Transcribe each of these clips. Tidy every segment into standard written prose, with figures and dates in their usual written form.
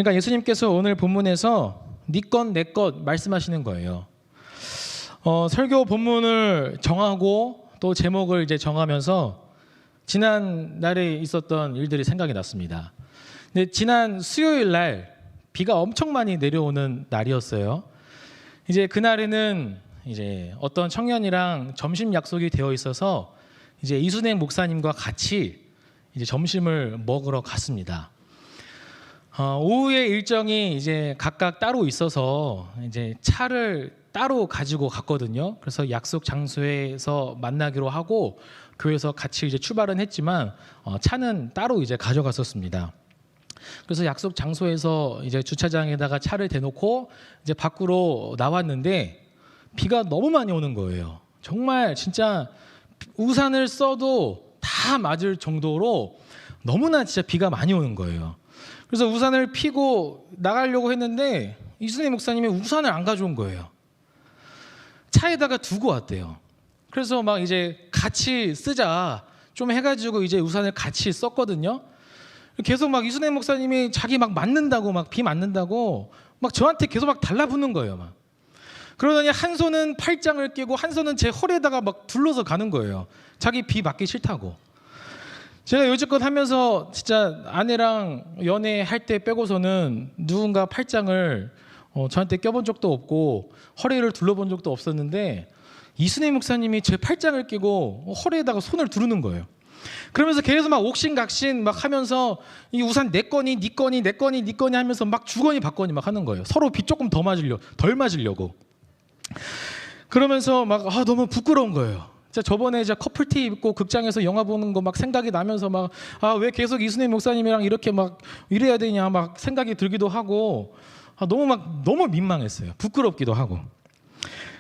그러니까 예수님께서 오늘 본문에서 네 것 내 것 말씀하시는 거예요. 설교 본문을 정하고 또 제목을 이제 정하면서 지난 날에 있었던 일들이 생각이 났습니다. 근데 지난 수요일 날 비가 엄청 많이 내려오는 날이었어요. 이제 그날에는 이제 어떤 청년이랑 점심 약속이 되어 있어서 이제 이순행 목사님과 같이 이제 점심을 먹으러 갔습니다. 오후에 일정이 이제 각각 따로 있어서 이제 차를 따로 가지고 갔거든요. 그래서 약속 장소에서 만나기로 하고 교회에서 같이 이제 출발은 했지만 차는 따로 이제 가져갔었습니다. 그래서 약속 장소에서 이제 주차장에다가 차를 대놓고 이제 밖으로 나왔는데 비가 너무 많이 오는 거예요. 정말 진짜 우산을 써도 다 맞을 정도로 너무나 진짜 비가 많이 오는 거예요. 그래서 우산을 피고 나가려고 했는데 이순희 목사님이 우산을 안 가져온 거예요. 차에다가 두고 왔대요. 그래서 막 이제 같이 쓰자 좀 해가지고 이제 우산을 같이 썼거든요. 계속 막 이순희 목사님이 자기 막 맞는다고 막 비 맞는다고 막 저한테 계속 막 달라붙는 거예요. 막 그러더니 한 손은 팔짱을 끼고 한 손은 제 허리에다가 막 둘러서 가는 거예요. 자기 비 맞기 싫다고. 제가 여지껏 하면서 진짜 아내랑 연애할 때 빼고서는 누군가 팔짱을 저한테 껴본 적도 없고 허리를 둘러본 적도 없었는데 이순희 목사님이 제 팔짱을 끼고 허리에다가 손을 두르는 거예요. 그러면서 계속 막 옥신각신 막 하면서 이 우산 내 거니 네 거니 내 거니 네 거니 하면서 막 주거니 받거니 막 하는 거예요. 서로 비 조금 덜 맞으려고. 그러면서 막 너무 부끄러운 거예요. 저번에 커플티 입고 극장에서 영화 보는 거 막 생각이 나면서 막 왜 계속 이순희 목사님이랑 이렇게 막 이래야 되냐 막 생각이 들기도 하고 너무 민망했어요. 부끄럽기도 하고.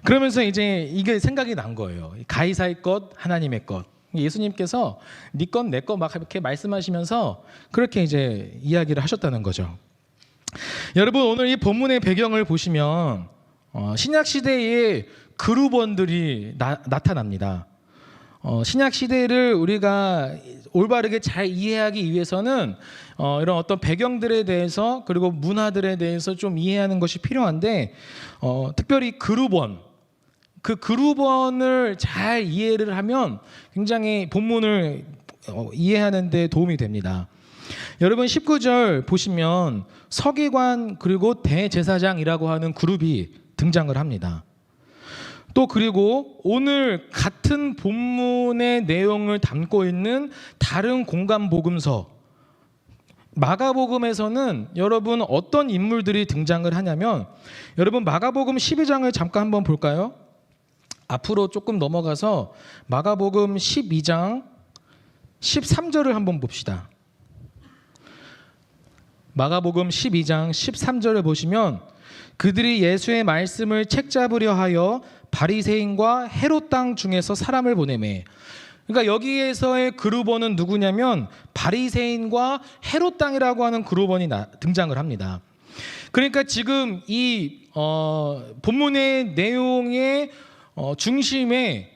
그러면서 이제 이게 생각이 난 거예요. 가이사의 것, 하나님의 것. 예수님께서 네 것 내 것 막 이렇게 말씀하시면서 그렇게 이제 이야기를 하셨다는 거죠. 여러분 오늘 이 본문의 배경을 보시면 신약 시대에 그룹원들이 나타납니다. 신약 시대를 우리가 올바르게 잘 이해하기 위해서는 이런 어떤 배경들에 대해서 그리고 문화들에 대해서 좀 이해하는 것이 필요한데 특별히 그룹원, 그 그룹원을 잘 이해를 하면 굉장히 본문을 이해하는 데 도움이 됩니다. 여러분 19절 보시면 서기관 그리고 대제사장이라고 하는 그룹이 등장을 합니다. 또 그리고 오늘 같은 본문의 내용을 담고 있는 다른 공간 복음서 마가복음에서는 여러분 어떤 인물들이 등장을 하냐면 여러분 마가복음 12장을 잠깐 한번 볼까요? 앞으로 조금 넘어가서 마가복음 12장 13절을 한번 봅시다. 마가복음 12장 13절을 보시면 그들이 예수의 말씀을 책잡으려 하여 바리새인과 헤롯 땅 중에서 사람을 보내매. 그러니까 여기에서의 그룹원은 누구냐면 바리새인과 헤롯 땅이라고 하는 그룹원이 등장을 합니다. 그러니까 지금 이 본문의 내용의 중심에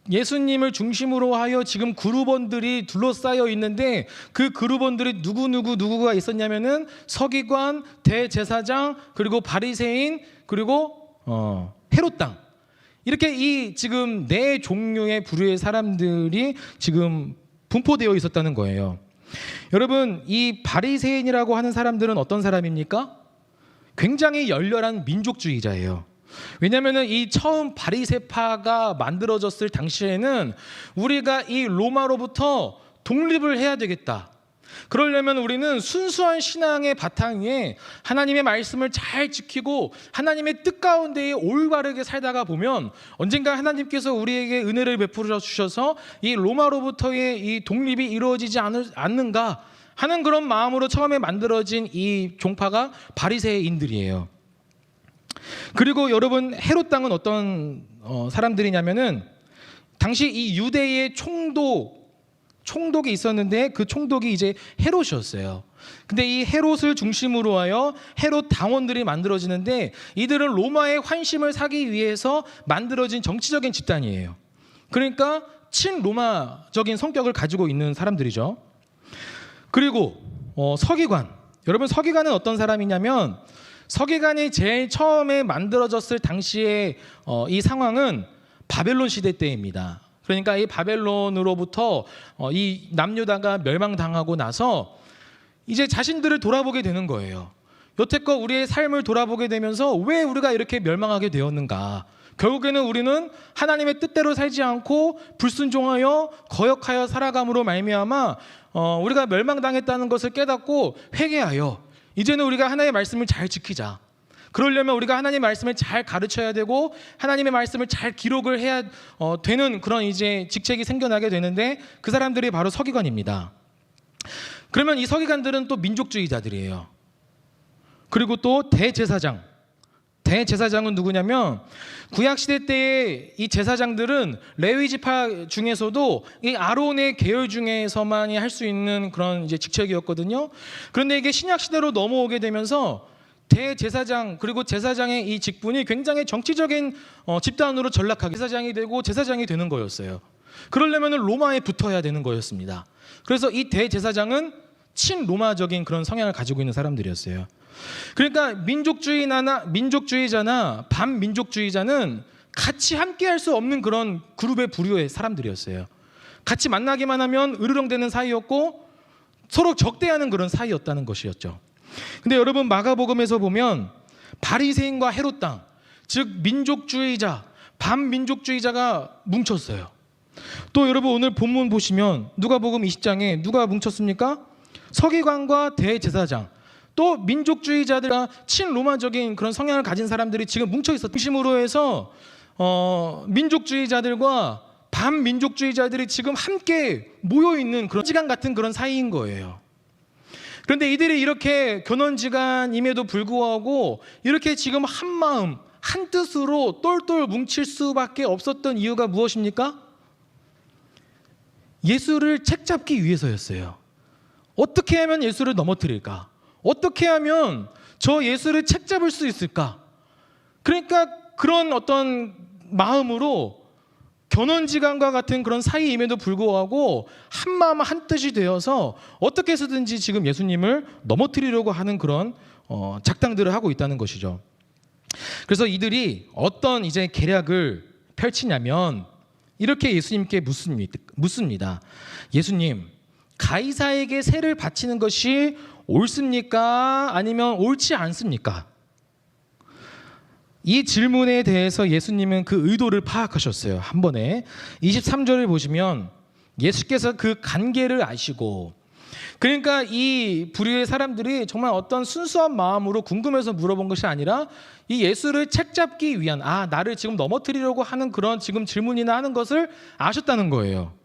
예수님을 중심으로 하여 지금 그룹원들이 둘러싸여 있는데 그 그룹원들이 누구가 있었냐면은 서기관, 대제사장, 그리고 바리새인, 그리고 헤롯 땅. 이렇게 이 지금 네 종류의 부류의 사람들이 지금 분포되어 있었다는 거예요. 여러분 이 바리새인이라고 하는 사람들은 어떤 사람입니까? 굉장히 열렬한 민족주의자예요. 왜냐하면 이 처음 바리새파가 만들어졌을 당시에는 우리가 이 로마로부터 독립을 해야 되겠다. 그러려면 우리는 순수한 신앙의 바탕 위에 하나님의 말씀을 잘 지키고 하나님의 뜻 가운데에 올바르게 살다가 보면 언젠가 하나님께서 우리에게 은혜를 베풀어 주셔서 이 로마로부터의 이 독립이 이루어지지 않는가 하는 그런 마음으로 처음에 만들어진 이 종파가 바리새인들이에요. 그리고 여러분 헤롯 땅은 어떤 사람들이냐면은 당시 이 유대의 총독이 있었는데 그 총독이 이제 헤롯이었어요. 근데 이 헤롯을 중심으로 하여 헤롯 당원들이 만들어지는데 이들은 로마의 환심을 사기 위해서 만들어진 정치적인 집단이에요. 그러니까 친로마적인 성격을 가지고 있는 사람들이죠. 그리고 서기관, 여러분, 서기관은 어떤 사람이냐면 서기관이 제일 처음에 만들어졌을 당시에 이 상황은 바벨론 시대 때입니다. 그러니까 이 바벨론으로부터 이 남유다가 멸망당하고 나서 이제 자신들을 돌아보게 되는 거예요. 여태껏 우리의 삶을 돌아보게 되면서 왜 우리가 이렇게 멸망하게 되었는가? 결국에는 우리는 하나님의 뜻대로 살지 않고 불순종하여 거역하여 살아감으로 말미암아 우리가 멸망당했다는 것을 깨닫고 회개하여 이제는 우리가 하나님의 말씀을 잘 지키자. 그러려면 우리가 하나님의 말씀을 잘 가르쳐야 되고 하나님의 말씀을 잘 기록을 해야 되는 그런 이제 직책이 생겨나게 되는데 그 사람들이 바로 서기관입니다. 그러면 이 서기관들은 또 민족주의자들이에요. 그리고 또 대제사장. 대제사장은 누구냐면 구약시대 때의 이 제사장들은 레위 지파 중에서도 이 아론의 계열 중에서만이 할 수 있는 그런 이제 직책이었거든요. 그런데 이게 신약시대로 넘어오게 되면서 대제사장 그리고 제사장의 이 직분이 굉장히 정치적인 집단으로 전락하게 제사장이 되고 제사장이 되는 거였어요. 그러려면 로마에 붙어야 되는 거였습니다. 그래서 이 대제사장은 친로마적인 그런 성향을 가지고 있는 사람들이었어요. 그러니까 민족주의자나 반민족주의자는 같이 함께할 수 없는 그런 그룹의 부류의 사람들이었어요. 같이 만나기만 하면 으르렁대는 사이였고 서로 적대하는 그런 사이였다는 것이었죠. 근데 여러분, 마가복음에서 보면 바리새인과 헤롯 당, 즉 민족주의자, 반민족주의자가 뭉쳤어요. 또 여러분, 오늘 본문 보시면 누가복음 20장에 누가 뭉쳤습니까? 서기관과 대제사장, 또 민족주의자들과 친로마적인 그런 성향을 가진 사람들이 지금 뭉쳐 있었던 중심으로 해서 민족주의자들과 반민족주의자들이 지금 함께 모여 있는 그런 시간 같은 그런 사이인 거예요. 그런데 이들이 이렇게 견원지간임에도 불구하고 이렇게 지금 한 마음 한 뜻으로 똘똘 뭉칠 수밖에 없었던 이유가 무엇입니까? 예수를 책잡기 위해서였어요. 어떻게 하면 예수를 넘어뜨릴까? 어떻게 하면 저 예수를 책잡을 수 있을까? 그러니까 그런 어떤 마음으로 견원지간과 같은 그런 사이임에도 불구하고 한마음 한뜻이 되어서 어떻게 해서든지 지금 예수님을 넘어뜨리려고 하는 그런 작당들을 하고 있다는 것이죠. 그래서 이들이 어떤 이제 계략을 펼치냐면 이렇게 예수님께 묻습니다. 예수님, 가이사에게 세를 바치는 것이 옳습니까? 아니면 옳지 않습니까? 이 질문에 대해서 예수님은 그 의도를 파악하셨어요. 한 번에 23절을 보시면 예수께서 그 관계를 아시고, 그러니까 이 부류의 사람들이 정말 어떤 순수한 마음으로 궁금해서 물어본 것이 아니라 이 예수를 책잡기 위한, 나를 지금 넘어뜨리려고 하는 그런 지금 질문이나 하는 것을 아셨다는 거예요.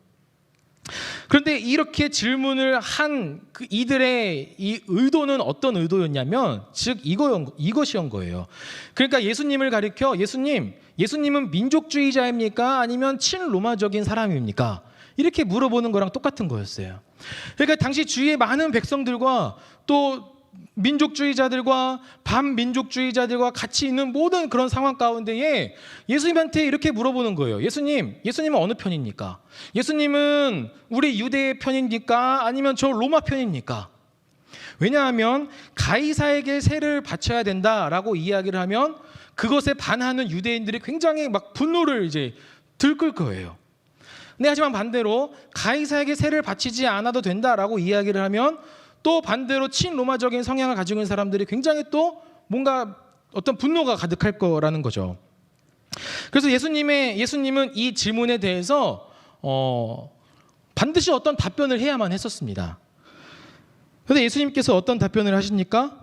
그런데 이렇게 질문을 한 그 이들의 이 의도는 어떤 의도였냐면, 즉 이것이었던 거예요. 그러니까 예수님을 가리켜 예수님은 민족주의자입니까? 아니면 친로마적인 사람입니까? 이렇게 물어보는 거랑 똑같은 거였어요. 그러니까 당시 주위의 많은 백성들과 또 민족주의자들과 반민족주의자들과 같이 있는 모든 그런 상황 가운데에 예수님한테 이렇게 물어보는 거예요. 예수님은 어느 편입니까? 예수님은 우리 유대의 편입니까? 아니면 저 로마 편입니까? 왜냐하면 가이사에게 세를 바쳐야 된다라고 이야기를 하면 그것에 반하는 유대인들이 굉장히 막 분노를 이제 들끓 거예요. 근데 하지만 반대로 가이사에게 세를 바치지 않아도 된다라고 이야기를 하면 또 반대로 친로마적인 성향을 가지고 있는 사람들이 굉장히 또 뭔가 어떤 분노가 가득할 거라는 거죠. 그래서 예수님은 이 질문에 대해서 반드시 어떤 답변을 해야만 했었습니다. 그런데 예수님께서 어떤 답변을 하십니까?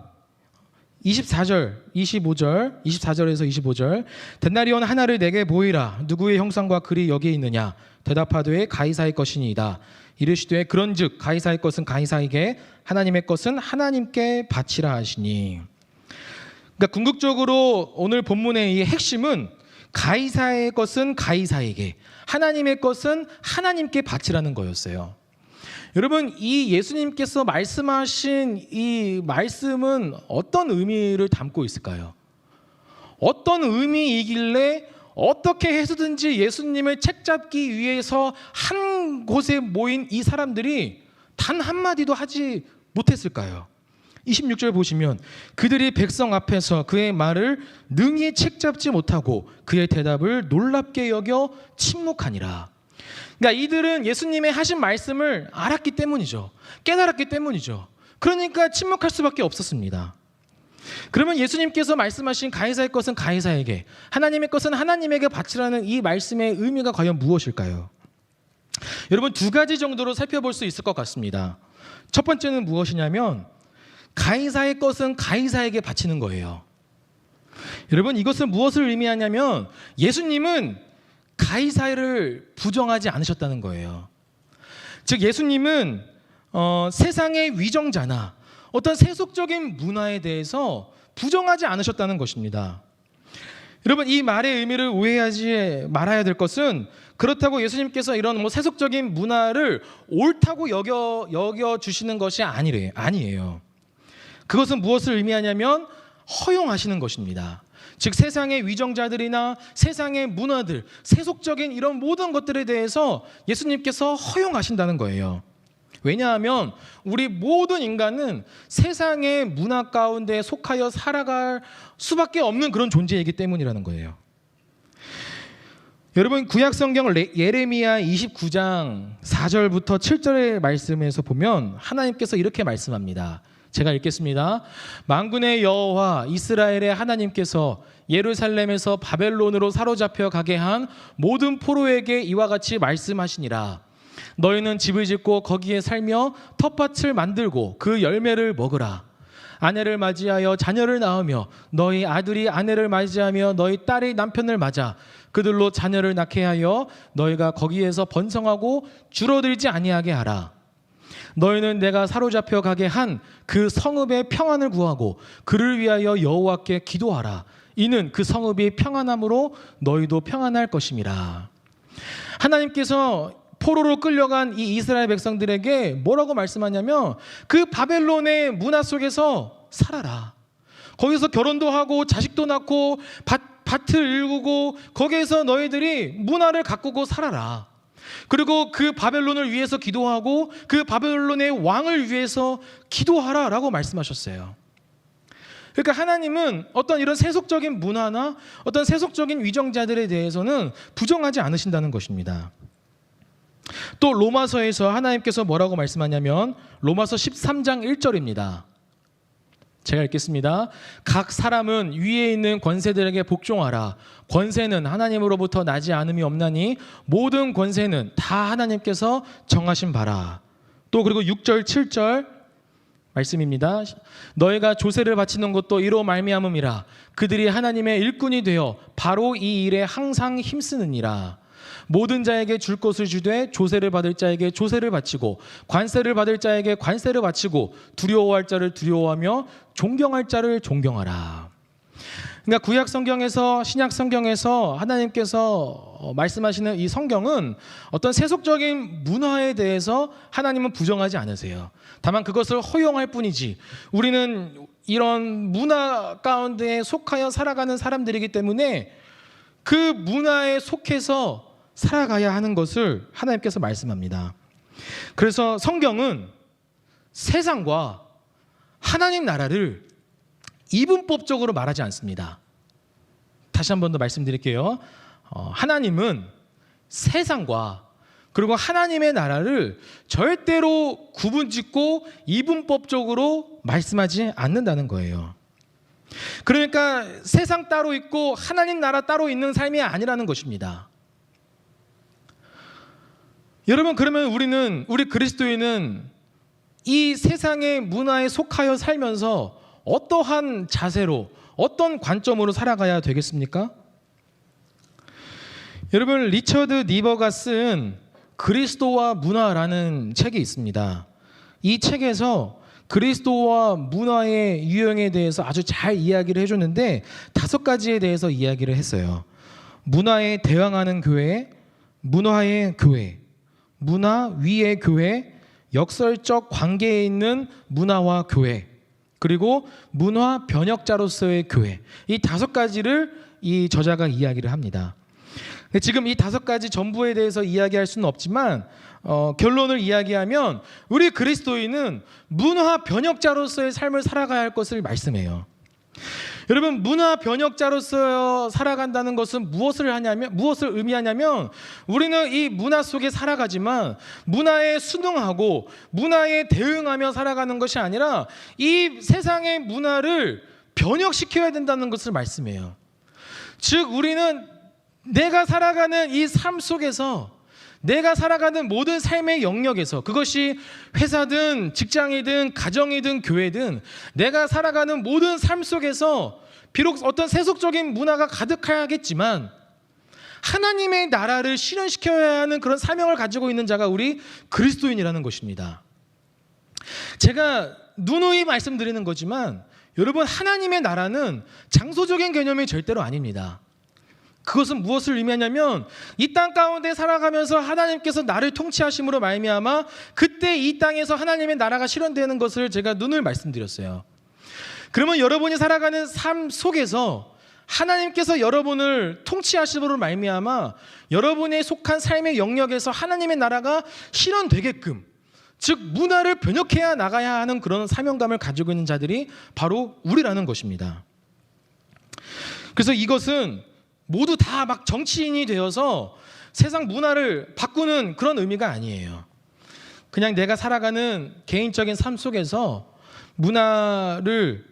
24절, 25절, 24절에서 25절. 덴나리온 하나를 내게 보이라. 누구의 형상과 글이 여기에 있느냐? 대답하되 가이사의 것이니이다. 이르시되 그런즉 가이사의 것은 가이사에게, 하나님의 것은 하나님께 바치라 하시니. 그러니까 궁극적으로 오늘 본문의 이 핵심은 가이사의 것은 가이사에게, 하나님의 것은 하나님께 바치라는 거였어요. 여러분, 이 예수님께서 말씀하신 이 말씀은 어떤 의미를 담고 있을까요? 어떤 의미이길래 어떻게 해서든지 예수님을 책잡기 위해서 한 곳에 모인 이 사람들이 단 한마디도 하지 못했을까요? 26절 보시면 그들이 백성 앞에서 그의 말을 능히 책잡지 못하고 그의 대답을 놀랍게 여겨 침묵하니라. 그러니까 이들은 예수님의 하신 말씀을 알았기 때문이죠. 깨달았기 때문이죠. 그러니까 침묵할 수밖에 없었습니다. 그러면 예수님께서 말씀하신 가이사의 것은 가이사에게, 하나님의 것은 하나님에게 바치라는 이 말씀의 의미가 과연 무엇일까요? 여러분, 두 가지 정도로 살펴볼 수 있을 것 같습니다. 첫 번째는 무엇이냐면 가이사의 것은 가이사에게 바치는 거예요. 여러분, 이것은 무엇을 의미하냐면 예수님은 가이사를 부정하지 않으셨다는 거예요. 즉 예수님은 세상의 위정자나 어떤 세속적인 문화에 대해서 부정하지 않으셨다는 것입니다. 여러분, 이 말의 의미를 오해하지 말아야 될 것은 그렇다고 예수님께서 이런 세속적인 문화를 옳다고 여겨 주시는 것이 아니에요. 그것은 무엇을 의미하냐면 허용하시는 것입니다. 즉 세상의 위정자들이나 세상의 문화들, 세속적인 이런 모든 것들에 대해서 예수님께서 허용하신다는 거예요. 왜냐하면 우리 모든 인간은 세상의 문화 가운데 속하여 살아갈 수밖에 없는 그런 존재이기 때문이라는 거예요. 여러분, 구약성경 예레미야 29장 4절부터 7절의 말씀에서 보면 하나님께서 이렇게 말씀합니다. 제가 읽겠습니다. 만군의 여호와 이스라엘의 하나님께서 예루살렘에서 바벨론으로 사로잡혀 가게 한 모든 포로에게 이와 같이 말씀하시니라. 너희는 집을 짓고 거기에 살며 텃밭을 만들고 그 열매를 먹으라. 아내를 맞이하여 자녀를 낳으며 너희 아들이 아내를 맞이하며 너희 딸이 남편을 맞아 그들로 자녀를 낳게 하여 너희가 거기에서 번성하고 줄어들지 아니하게 하라. 너희는 내가 사로잡혀 가게 한 그 성읍의 평안을 구하고 그를 위하여 여호와께 기도하라. 이는 그 성읍이 평안함으로 너희도 평안할 것임이라. 하나님께서 포로로 끌려간 이 이스라엘 백성들에게 뭐라고 말씀하냐면 그 바벨론의 문화 속에서 살아라. 거기서 결혼도 하고 자식도 낳고 밭을 일구고 거기에서 너희들이 문화를 가꾸고 살아라. 그리고 그 바벨론을 위해서 기도하고 그 바벨론의 왕을 위해서 기도하라라고 말씀하셨어요. 그러니까 하나님은 어떤 이런 세속적인 문화나 어떤 세속적인 위정자들에 대해서는 부정하지 않으신다는 것입니다. 또 로마서에서 하나님께서 뭐라고 말씀하냐면 로마서 13장 1절입니다. 제가 읽겠습니다. 각 사람은 위에 있는 권세들에게 복종하라. 권세는 하나님으로부터 나지 않음이 없나니 모든 권세는 다 하나님께서 정하신 바라. 또 그리고 6절 7절 말씀입니다. 너희가 조세를 바치는 것도 이로 말미암음이라. 그들이 하나님의 일꾼이 되어 바로 이 일에 항상 힘쓰느니라. 모든 자에게 줄 것을 주되 조세를 받을 자에게 조세를 바치고 관세를 받을 자에게 관세를 바치고 두려워할 자를 두려워하며 존경할 자를 존경하라. 그러니까 구약 성경에서 신약 성경에서 하나님께서 말씀하시는 이 성경은 어떤 세속적인 문화에 대해서 하나님은 부정하지 않으세요. 다만 그것을 허용할 뿐이지 우리는 이런 문화 가운데 속하여 살아가는 사람들이기 때문에 그 문화에 속해서 살아가야 하는 것을 하나님께서 말씀합니다. 그래서 성경은 세상과 하나님 나라를 이분법적으로 말하지 않습니다. 다시 한 번 더 말씀드릴게요. 하나님은 세상과 그리고 하나님의 나라를 절대로 구분짓고 이분법적으로 말씀하지 않는다는 거예요. 그러니까 세상 따로 있고 하나님 나라 따로 있는 삶이 아니라는 것입니다. 여러분, 그러면 우리 그리스도인은 이 세상의 문화에 속하여 살면서 어떠한 자세로 어떤 관점으로 살아가야 되겠습니까? 여러분, 리처드 니버가 쓴 그리스도와 문화라는 책이 있습니다. 이 책에서 그리스도와 문화의 유형에 대해서 아주 잘 이야기를 해줬는데 5가지에 대해서 이야기를 했어요. 문화에 대항하는 교회, 문화의 교회, 문화 위의 교회, 역설적 관계에 있는 문화와 교회, 그리고 문화 변혁자로서의 교회. 이 5가지를 이 저자가 이야기를 합니다. 지금 이 5가지 전부에 대해서 이야기할 수는 없지만 결론을 이야기하면 우리 그리스도인은 문화 번역자로서의 삶을 살아가야 할 것을 말씀해요. 여러분, 문화 번역자로서 살아간다는 것은 무엇을 의미하냐면 우리는 이 문화 속에 살아가지만 문화에 순응하고 문화에 대응하며 살아가는 것이 아니라 이 세상의 문화를 번역시켜야 된다는 것을 말씀해요. 즉 우리는 내가 살아가는 이 삶 속에서, 내가 살아가는 모든 삶의 영역에서, 그것이 회사든 직장이든 가정이든 교회든 내가 살아가는 모든 삶 속에서 비록 어떤 세속적인 문화가 가득하겠지만 하나님의 나라를 실현시켜야 하는 그런 사명을 가지고 있는 자가 우리 그리스도인이라는 것입니다. 제가 누누이 말씀드리는 거지만 여러분, 하나님의 나라는 장소적인 개념이 절대로 아닙니다. 그것은 무엇을 의미하냐면 이 땅 가운데 살아가면서 하나님께서 나를 통치하심으로 말미암아 그때 이 땅에서 하나님의 나라가 실현되는 것을 제가 누누이 말씀드렸어요. 그러면 여러분이 살아가는 삶 속에서 하나님께서 여러분을 통치하심으로 말미암아 여러분의 속한 삶의 영역에서 하나님의 나라가 실현되게끔, 즉 문화를 번역해야 나가야 하는 그런 사명감을 가지고 있는 자들이 바로 우리라는 것입니다. 그래서 이것은 모두 다 막 정치인이 되어서 세상 문화를 바꾸는 그런 의미가 아니에요. 그냥 내가 살아가는 개인적인 삶 속에서 문화를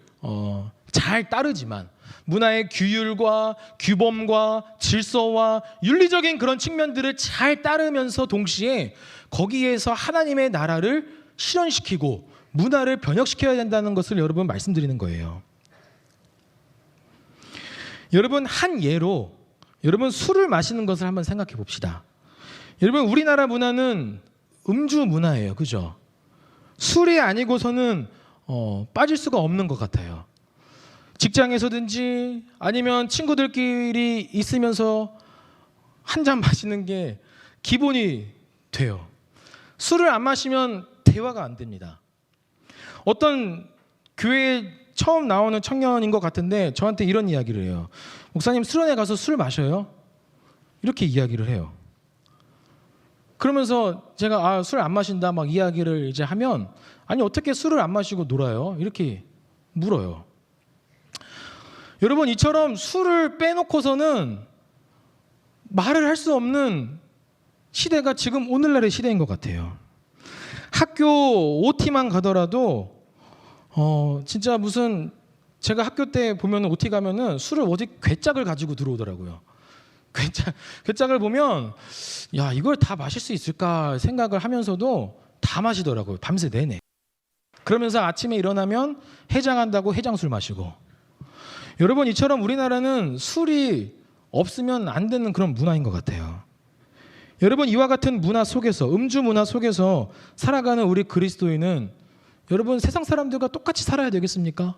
잘 따르지만 문화의 규율과 규범과 질서와 윤리적인 그런 측면들을 잘 따르면서 동시에 거기에서 하나님의 나라를 실현시키고 문화를 번역시켜야 된다는 것을 여러분 말씀드리는 거예요. 여러분, 한 예로 여러분 술을 마시는 것을 한번 생각해 봅시다. 여러분, 우리나라 문화는 음주 문화예요. 그죠? 술이 아니고서는 빠질 수가 없는 것 같아요. 직장에서든지 아니면 친구들끼리 있으면서 한 잔 마시는 게 기본이 돼요. 술을 안 마시면 대화가 안 됩니다. 어떤 교회에 처음 나오는 청년인 것 같은데 저한테 이런 이야기를 해요. 목사님, 수련회 가서 술 마셔요? 이렇게 이야기를 해요. 그러면서 제가 술 안 마신다 막 이야기를 이제 하면, 아니 어떻게 술을 안 마시고 놀아요? 이렇게 물어요. 여러분, 이처럼 술을 빼놓고서는 말을 할 수 없는 시대가 지금 오늘날의 시대인 것 같아요. 학교 OT만 가더라도 진짜 무슨, 제가 학교 때 보면 OT 가면은 술을 어디 괴짝을 가지고 들어오더라고요. 괴짝을 보면 야, 이걸 다 마실 수 있을까 생각을 하면서도 다 마시더라고요. 밤새 내내. 그러면서 아침에 일어나면 해장한다고 해장술 마시고. 여러분, 이처럼 우리나라는 술이 없으면 안 되는 그런 문화인 것 같아요. 여러분, 이와 같은 문화 속에서, 음주 문화 속에서 살아가는 우리 그리스도인은 여러분, 세상 사람들과 똑같이 살아야 되겠습니까?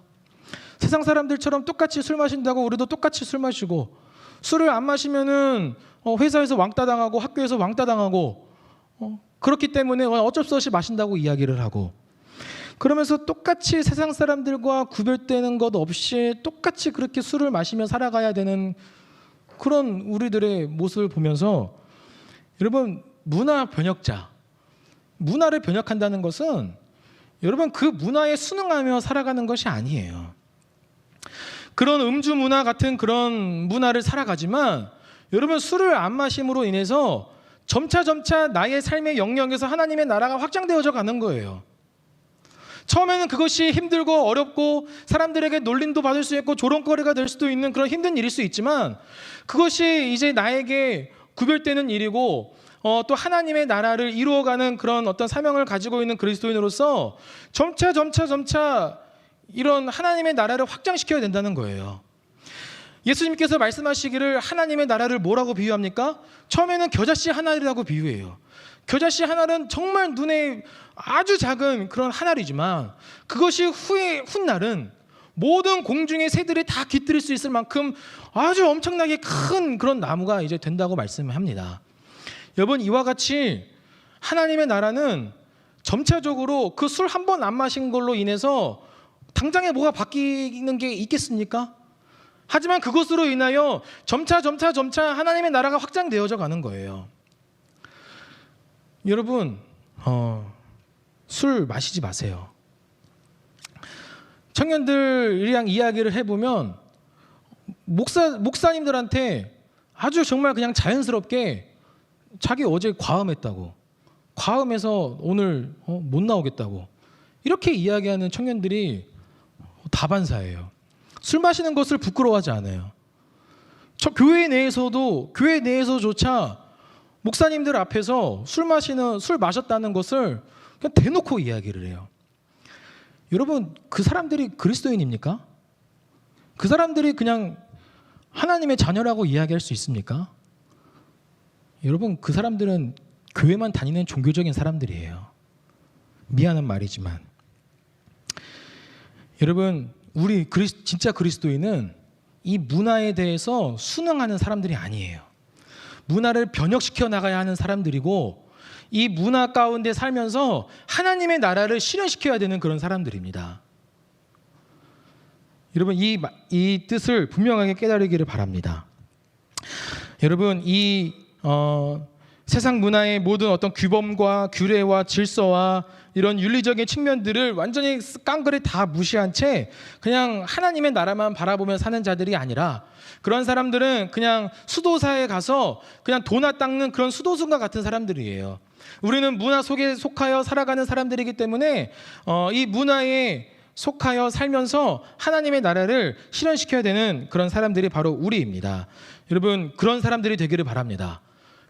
세상 사람들처럼 똑같이 술 마신다고 우리도 똑같이 술 마시고, 술을 안 마시면은 회사에서 왕따 당하고 학교에서 왕따 당하고, 그렇기 때문에 어쩔 수 없이 마신다고 이야기를 하고, 그러면서 똑같이 세상 사람들과 구별되는 것 없이 똑같이 그렇게 술을 마시며 살아가야 되는 그런 우리들의 모습을 보면서, 여러분, 문화 번역자, 문화를 번역한다는 것은 여러분 그 문화에 순응하며 살아가는 것이 아니에요. 그런 음주 문화 같은 그런 문화를 살아가지만 여러분, 술을 안 마심으로 인해서 점차 나의 삶의 영역에서 하나님의 나라가 확장되어져 가는 거예요. 처음에는 그것이 힘들고 어렵고 사람들에게 놀림도 받을 수 있고 조롱거리가 될 수도 있는 그런 힘든 일일 수 있지만, 그것이 이제 나에게 구별되는 일이고 또 하나님의 나라를 이루어가는 그런 어떤 사명을 가지고 있는 그리스도인으로서 점차 이런 하나님의 나라를 확장시켜야 된다는 거예요. 예수님께서 말씀하시기를 하나님의 나라를 뭐라고 비유합니까? 처음에는 겨자씨 하나라고 비유해요. 겨자씨 하나는 정말 눈에 아주 작은 그런 하나이지만 그것이 훗날은 모든 공중의 새들이 다 깃들일 수 있을 만큼 아주 엄청나게 큰 그런 나무가 이제 된다고 말씀합니다. 여러분, 이와 같이 하나님의 나라는 점차적으로 그 술 한 번 안 마신 걸로 인해서 당장에 뭐가 바뀌는 게 있겠습니까? 하지만 그것으로 인하여 점차 하나님의 나라가 확장되어져 가는 거예요. 여러분 술 마시지 마세요. 청년들이랑 이야기를 해보면 목사님들한테 아주 정말 그냥 자연스럽게 자기 어제 과음했다고, 과음해서 오늘 못 나오겠다고 이렇게 이야기하는 청년들이 다반사예요. 술 마시는 것을 부끄러워하지 않아요. 저 교회 내에서조차 목사님들 앞에서 술 마셨다는 것을 그냥 대놓고 이야기를 해요. 여러분, 그 사람들이 그리스도인입니까? 그 사람들이 그냥 하나님의 자녀라고 이야기할 수 있습니까? 여러분, 그 사람들은 교회만 다니는 종교적인 사람들이에요. 미안한 말이지만. 여러분, 우리 진짜 그리스도인은 이 문화에 대해서 순응하는 사람들이 아니에요. 문화를 변혁시켜 나가야 하는 사람들이고, 이 문화 가운데 살면서 하나님의 나라를 실현시켜야 되는 그런 사람들입니다. 여러분, 이 뜻을 분명하게 깨달으기를 바랍니다. 여러분, 세상 문화의 모든 어떤 규범과 규례와 질서와 이런 윤리적인 측면들을 완전히 깡그리 다 무시한 채 그냥 하나님의 나라만 바라보며 사는 자들이 아니라, 그런 사람들은 그냥 수도사에 가서 그냥 도나 닦는 그런 수도승과 같은 사람들이에요. 우리는 문화 속에 속하여 살아가는 사람들이기 때문에 이 문화에 속하여 살면서 하나님의 나라를 실현시켜야 되는 그런 사람들이 바로 우리입니다. 여러분, 그런 사람들이 되기를 바랍니다.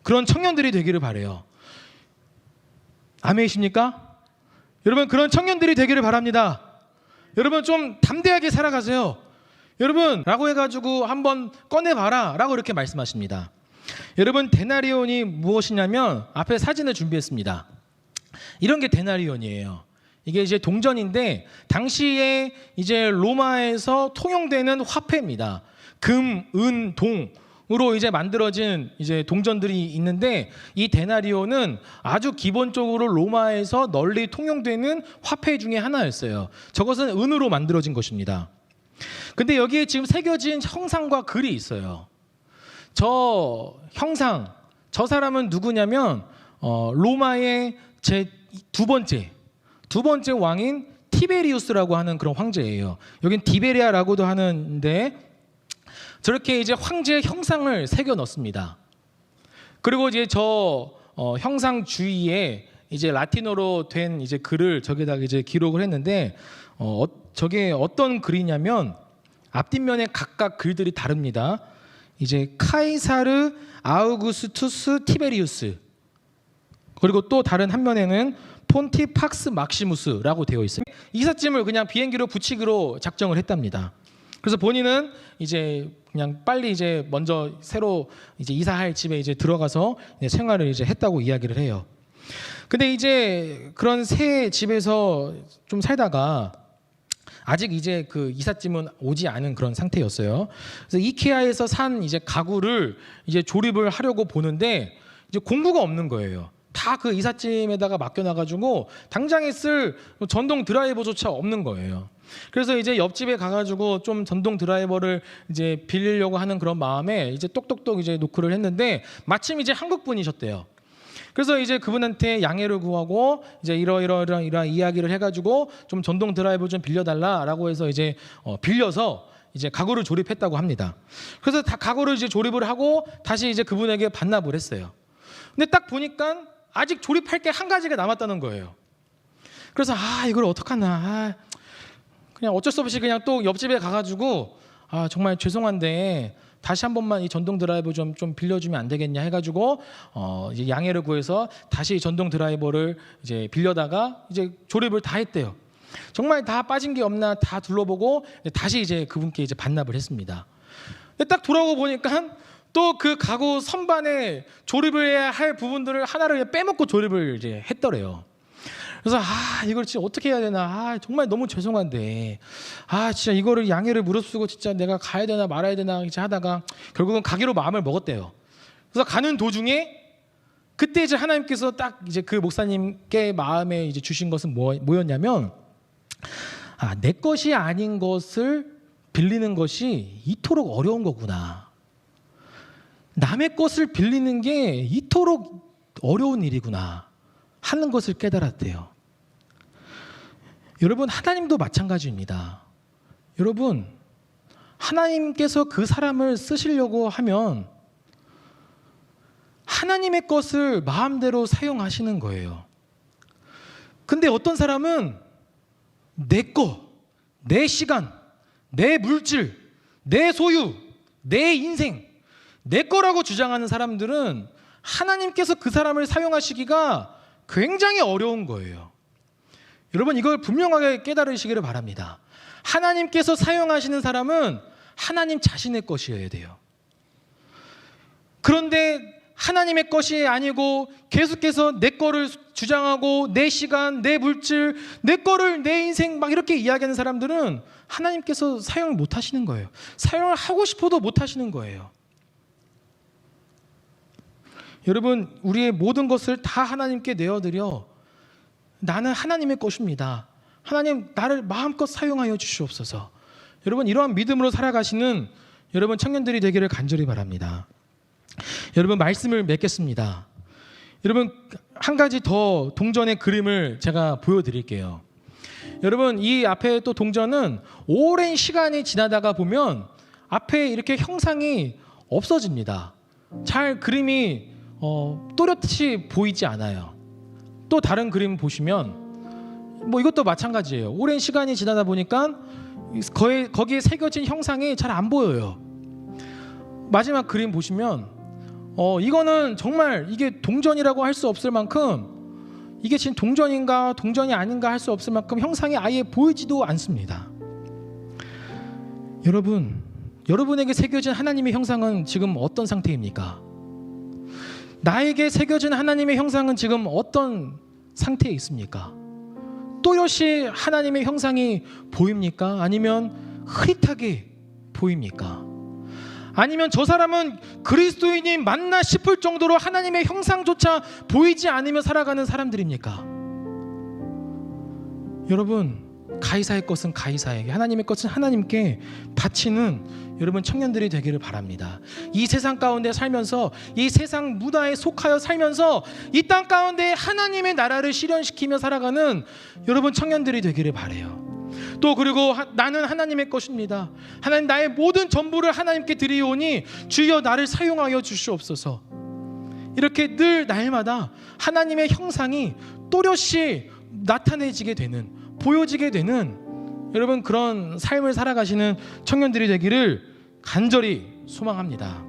그런 청년들이 되기를 바라요. 아멘이십니까? 여러분, 그런 청년들이 되기를 바랍니다. 여러분, 좀 담대하게 살아가세요. 여러분, 라고 해가지고 한번 꺼내봐라 라고 이렇게 말씀하십니다. 여러분, 데나리온이 무엇이냐면, 앞에 사진을 준비했습니다. 이런 게 데나리온이에요. 이게 이제 동전인데 당시에 이제 로마에서 통용되는 화폐입니다. 금, 은, 동으로 이제 만들어진 이제 동전들이 있는데, 이 데나리온은 아주 기본적으로 로마에서 널리 통용되는 화폐 중에 하나였어요. 저것은 은으로 만들어진 것입니다. 근데 여기에 지금 새겨진 형상과 글이 있어요. 저 형상, 저 사람은 누구냐면 로마의 제 두 번째 왕인 티베리우스라고 하는 그런 황제예요. 여긴 디베리아라고도 하는데, 저렇게 이제 황제의 형상을 새겨 넣습니다. 그리고 이제 저 형상 주위에 이제 라틴어로 된 이제 글을 저기다가 이제 기록을 했는데, 저게 어떤 글이냐면 앞뒷면에 각각 글들이 다릅니다. 이제 카이사르 아우구스투스 티베리우스, 그리고 또 다른 한 면에는 폰티팍스 막시무스라고 되어 있어요. 이삿짐을 그냥 비행기로 붙이기로 작정을 했답니다. 그래서 본인은 이제 그냥 빨리 이제 먼저 새로 이제 이사할 집에 이제 들어가서 이제 생활을 이제 했다고 이야기를 해요. 근데 이제 그런 새 집에서 좀 살다가 아직 이제 그 이삿짐은 오지 않은 그런 상태였어요. 그래서 이케아에서 산 이제 가구를 이제 조립을 하려고 보는데 이제 공구가 없는 거예요. 다 그 이삿짐에다가 맡겨놔가지고 당장에 쓸 전동 드라이버조차 없는 거예요. 그래서 이제 옆집에 가가지고 좀 전동 드라이버를 이제 빌리려고 하는 그런 마음에 이제 똑똑똑 이제 노크를 했는데, 마침 이제 한국 분이셨대요. 그래서 이제 그분한테 양해를 구하고 이제 이러이러한 이야기를 해가지고 좀 전동 드라이버 좀 빌려달라라고 해서 이제 빌려서 이제 가구를 조립했다고 합니다. 그래서 다 가구를 이제 조립을 하고 다시 이제 그분에게 반납을 했어요. 근데 딱 보니까 아직 조립할 게 한 가지가 남았다는 거예요. 그래서 이걸 어떡하나, 그냥 어쩔 수 없이 그냥 또 옆집에 가가지고 정말 죄송한데 다시 한 번만 이 전동 드라이버 좀 빌려주면 안 되겠냐 해가지고 이제 양해를 구해서 다시 전동 드라이버를 이제 빌려다가 이제 조립을 다 했대요. 정말 다 빠진 게 없나 다 둘러보고 다시 이제 그분께 이제 반납을 했습니다. 근데 딱 돌아오고 보니까 또 그 가구 선반에 조립을 해야 할 부분들을 하나를 빼먹고 조립을 이제 했더래요. 그래서 이걸 진짜 어떻게 해야 되나, 정말 너무 죄송한데 진짜 이거를 양해를 무릅쓰고 진짜 내가 가야 되나 말아야 되나 이제 하다가 결국은 가기로 마음을 먹었대요. 그래서 가는 도중에 그때 이제 하나님께서 딱 이제 그 목사님께 마음에 이제 주신 것은 뭐였냐면, 내 것이 아닌 것을 빌리는 것이 이토록 어려운 거구나. 남의 것을 빌리는 게 이토록 어려운 일이구나. 하는 것을 깨달았대요. 여러분, 하나님도 마찬가지입니다. 여러분, 하나님께서 그 사람을 쓰시려고 하면 하나님의 것을 마음대로 사용하시는 거예요. 근데 어떤 사람은 내 거, 내 시간, 내 물질, 내 소유, 내 인생, 내 거라고 주장하는 사람들은 하나님께서 그 사람을 사용하시기가 굉장히 어려운 거예요. 여러분, 이걸 분명하게 깨달으시기를 바랍니다. 하나님께서 사용하시는 사람은 하나님 자신의 것이어야 돼요. 그런데 하나님의 것이 아니고 계속해서 내 거를 주장하고 내 시간, 내 물질, 내 거를, 내 인생 막 이렇게 이야기하는 사람들은 하나님께서 사용을 못 하시는 거예요. 사용을 하고 싶어도 못 하시는 거예요. 여러분, 우리의 모든 것을 다 하나님께 내어드려 나는 하나님의 것입니다. 하나님, 나를 마음껏 사용하여 주시옵소서. 여러분, 이러한 믿음으로 살아가시는 여러분 청년들이 되기를 간절히 바랍니다. 여러분, 말씀을 맺겠습니다. 여러분, 한 가지 더 동전의 그림을 제가 보여드릴게요. 여러분, 이 앞에 또 동전은 오랜 시간이 지나다가 보면 앞에 이렇게 형상이 없어집니다. 잘 그림이 또렷이 보이지 않아요. 또 다른 그림 보시면 이것도 마찬가지예요. 오랜 시간이 지나다 보니까 거기에 새겨진 형상이 잘 안 보여요. 마지막 그림 보시면 이거는 정말 이게 동전이라고 할 수 없을 만큼, 이게 지금 동전인가 동전이 아닌가 할 수 없을 만큼 형상이 아예 보이지도 않습니다. 여러분, 여러분에게 새겨진 하나님의 형상은 지금 어떤 상태입니까? 나에게 새겨진 하나님의 형상은 지금 어떤 상태에 있습니까? 또렷이 하나님의 형상이 보입니까? 아니면 흐릿하게 보입니까? 아니면 저 사람은 그리스도인이 맞나 싶을 정도로 하나님의 형상조차 보이지 않으며 살아가는 사람들입니까? 여러분, 가이사의 것은 가이사에게, 하나님의 것은 하나님께 바치는 여러분 청년들이 되기를 바랍니다. 이 세상 가운데 살면서, 이 세상 문화에 속하여 살면서 이 땅 가운데 하나님의 나라를 실현시키며 살아가는 여러분 청년들이 되기를 바라요. 또 그리고 나는 하나님의 것입니다. 하나님, 나의 모든 전부를 하나님께 드리오니 주여 나를 사용하여 주시옵소서. 이렇게 늘 날마다 하나님의 형상이 또렷이 나타내지게 되는, 보여지게 되는 여러분 그런 삶을 살아가시는 청년들이 되기를 간절히 소망합니다.